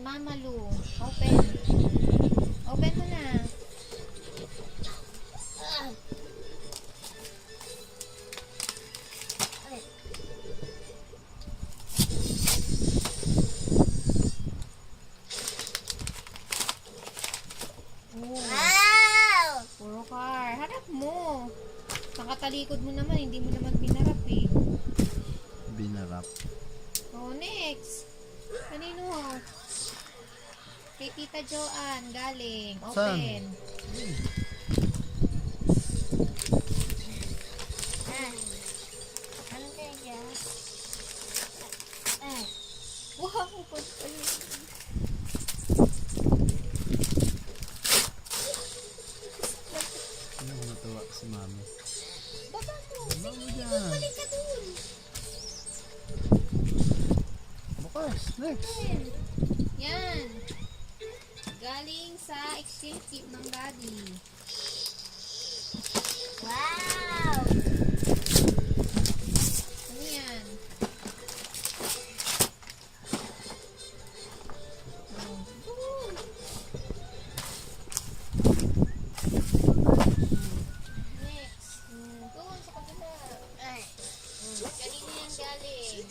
Mama Lu. Open. Open mo na. Wow! Puro car. Harap mo. Nakatalikod mo naman. Hindi mo naman binarap eh. Binarap. Oh, next. Kanino? Kay Tita Joanne. Galing. Open. Ano kaya? Wow. Ano ko natuwa si mami? Baba mo. Baba mo dyan. Balik ka dun. Bukas. Next. Yan. Galing sa exchange gift ng daddy. Wow! Ano yan? Oh. Next. Doon sa kabila. Kanina yan galing.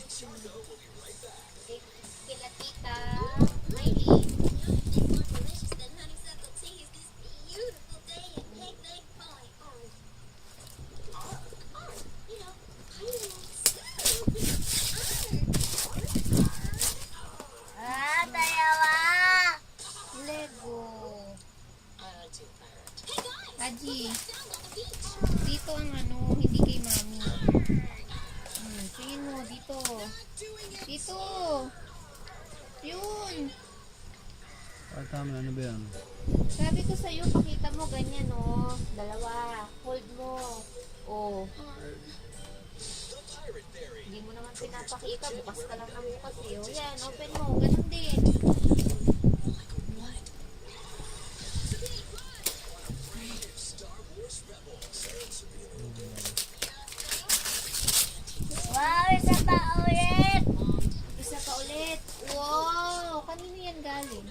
Kila Tita Maylin. Tayawa! Lego. Aji. Dito ang ano, hindi kay mami. Tingin mo, dito. Dito. Yun. Ah, tama. Ano ba yan? Sabi ko sa'yo, pakita mo ganyan, oh. Dalawa. Hold mo. Oh. Hindi mo naman pinapakita. Bukas ka lang ng bukas, eh. Oh, yan. Open mo. Ganun din. Wow! Isa pa ulit! Isa pa ulit. Wow! Kanino yan galing?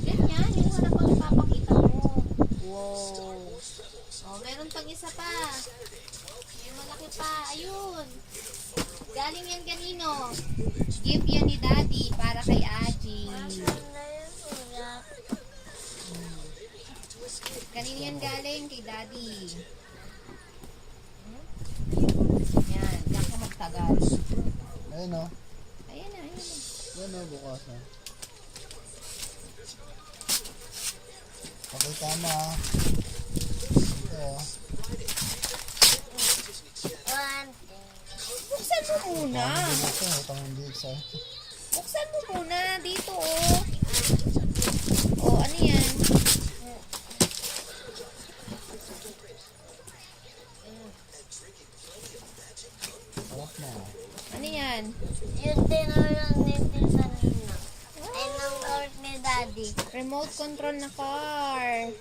Ganyan. Yung harap ang ipapakita mo. Wow. Oh, meron pang isa pa. May malaki pa. Ayun. Galing yan kanino? Gift yan ni Daddy para kay Aji. Kanino yan galing? Kay Daddy. Yan. Diyan ka magtagal. Ayun o. Ayan na, ayan na. Ayun o, bukas na. Okay, tama ah. Ito oh. Buksan mo muna. Ito, utang hindi excited. Buksan mo muna. Dito, oh. Oh, ano yan? Harap mo. Ano yan? Yung tinulong ni Pinsan Nina. Ay, nang work ni Daddy. Remote control na car.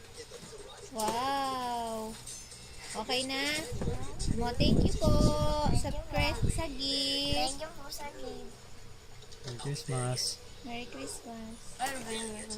Wow. Okay na? Mo, thank you po sa gift. Thank you po sa gift. Merry Christmas. Merry Christmas. Or bring it